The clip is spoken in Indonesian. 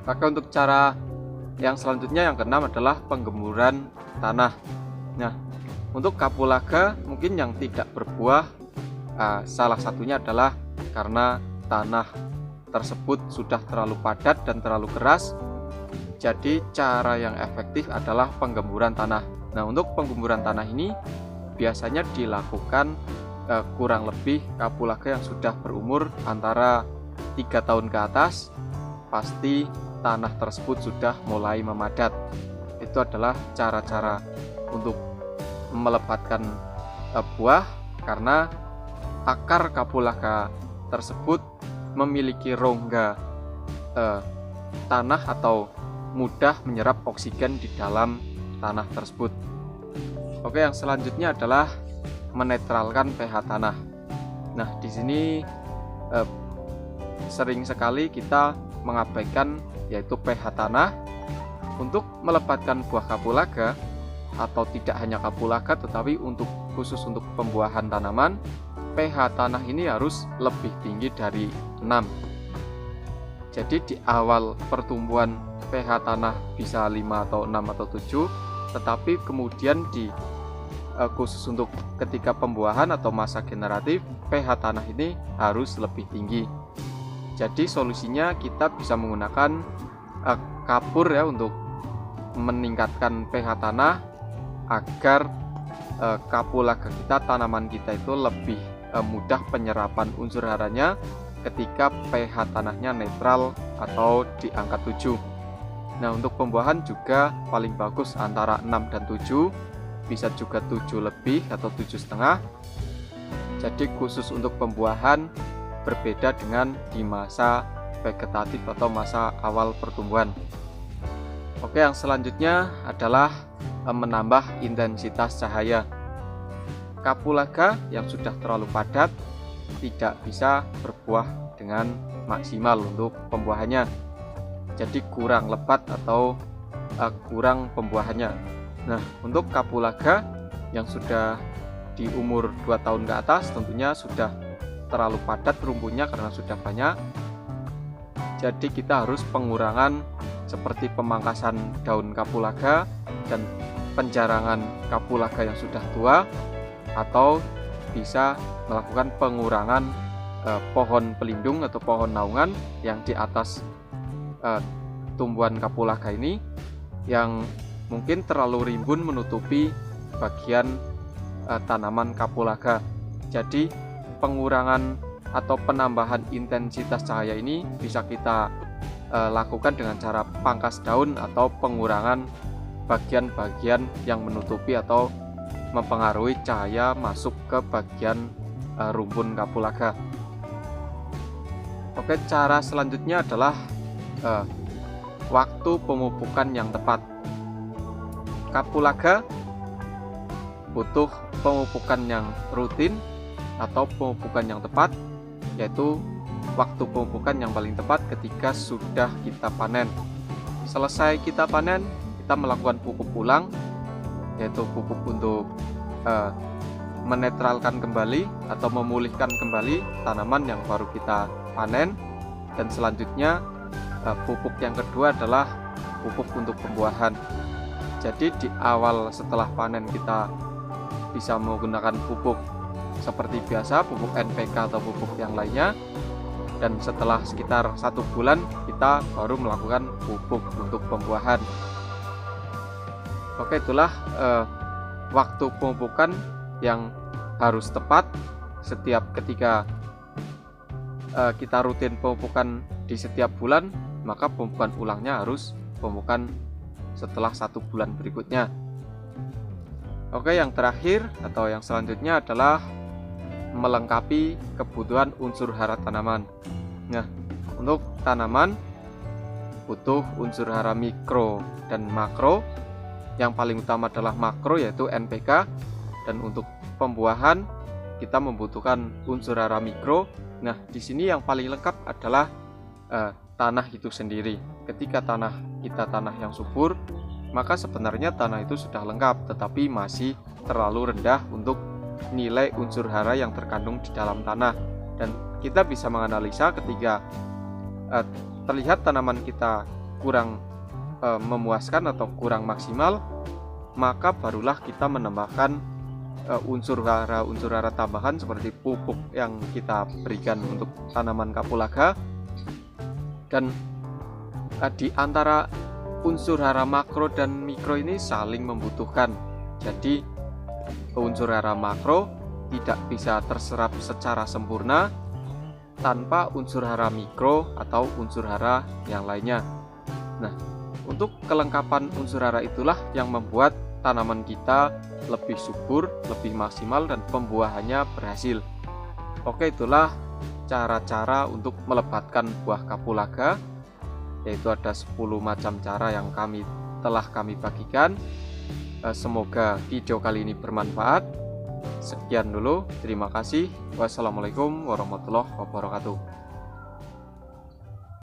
Maka untuk cara yang selanjutnya yang keenam adalah penggemburan tanah. Nah, untuk kapulaga mungkin yang tidak berbuah, salah satunya adalah karena tanah tersebut sudah terlalu padat dan terlalu keras. Jadi cara yang efektif adalah penggemburan tanah. Nah, untuk penggemburan tanah ini biasanya dilakukan kurang lebih kapulaga yang sudah berumur antara 3 tahun ke atas, pasti tanah tersebut sudah mulai memadat. Itu adalah cara-cara untuk melepaskan buah, karena akar kapulaga tersebut memiliki rongga tanah atau mudah menyerap oksigen di dalam tanah tersebut. Oke, yang selanjutnya adalah menetralkan pH tanah. Nah, di sini sering sekali kita mengabaikan yaitu pH tanah. Untuk melepaskan buah kapulaga, atau tidak hanya kapulaga tetapi khusus untuk pembuahan tanaman, pH tanah ini harus lebih tinggi dari 6. Jadi di awal pertumbuhan pH tanah bisa 5 atau 6 atau 7, tetapi kemudian khusus untuk ketika pembuahan atau masa generatif, pH tanah ini harus lebih tinggi. Jadi solusinya kita bisa menggunakan kapur ya untuk meningkatkan pH tanah agar kapulaga kita, tanaman kita itu lebih mudah penyerapan unsur haranya ketika pH tanahnya netral atau di angka 7. Nah, untuk pembuahan juga paling bagus antara 6 dan 7, bisa juga 7 lebih atau 7,5. Jadi khusus untuk pembuahan berbeda dengan di masa vegetatif atau masa awal pertumbuhan. Oke, yang selanjutnya adalah menambah intensitas cahaya. Kapulaga yang sudah terlalu padat tidak bisa berbuah dengan maksimal untuk pembuahannya. Jadi kurang lebat atau kurang pembuahannya. Nah, untuk kapulaga yang sudah di umur 2 tahun ke atas tentunya sudah terlalu padat rumputnya karena sudah banyak. Jadi kita harus pengurangan seperti pemangkasan daun kapulaga dan penjarangan kapulaga yang sudah tua, atau bisa melakukan pengurangan pohon pelindung atau pohon naungan yang di atas tumbuhan kapulaga ini yang mungkin terlalu rimbun menutupi bagian tanaman kapulaga. Jadi pengurangan atau penambahan intensitas cahaya ini bisa kita lakukan dengan cara pangkas daun atau pengurangan bagian-bagian yang menutupi atau mempengaruhi cahaya masuk ke bagian rumpun kapulaga. Oke, cara selanjutnya adalah waktu pemupukan yang tepat. Kapulaga butuh pemupukan yang rutin atau pemupukan yang tepat, yaitu waktu pemupukan yang paling tepat ketika sudah kita panen. Selesai kita panen, kita melakukan pupuk ulang, yaitu pupuk untuk menetralkan kembali atau memulihkan kembali tanaman yang baru kita panen. Dan selanjutnya pupuk yang kedua adalah pupuk untuk pembuahan. Jadi di awal setelah panen kita bisa menggunakan pupuk seperti biasa, pupuk NPK atau pupuk yang lainnya, dan setelah sekitar 1 bulan kita baru melakukan pupuk untuk pembuahan. Oke, itulah waktu pemupukan yang harus tepat setiap ketika kita rutin pemupukan di setiap bulan, maka pemupukan ulangnya harus pemupukan setelah 1 bulan berikutnya. Oke, yang terakhir atau yang selanjutnya adalah melengkapi kebutuhan unsur hara tanaman. Nah, untuk tanaman butuh unsur hara mikro dan makro. Yang paling utama adalah makro, yaitu NPK, dan untuk pembuahan kita membutuhkan unsur hara mikro. Nah, di sini yang paling lengkap adalah tanah itu sendiri. Ketika tanah kita tanah yang subur, maka sebenarnya tanah itu sudah lengkap, tetapi masih terlalu rendah untuk nilai unsur hara yang terkandung di dalam tanah. Dan kita bisa menganalisa ketika terlihat tanaman kita kurang memuaskan atau kurang maksimal, maka barulah kita menambahkan unsur hara tambahan seperti pupuk yang kita berikan untuk tanaman kapulaga. Dan di antara unsur hara makro dan mikro ini saling membutuhkan. Jadi unsur hara makro tidak bisa terserap secara sempurna tanpa unsur hara mikro atau unsur hara yang lainnya. Nah, untuk kelengkapan unsur hara itulah yang membuat tanaman kita lebih subur, lebih maksimal, dan pembuahannya berhasil. Oke, itulah cara-cara untuk melebatkan buah kapulaga, yaitu ada 10 macam cara yang telah kami bagikan. Semoga video kali ini bermanfaat. Sekian dulu, terima kasih. Wassalamualaikum warahmatullahi wabarakatuh.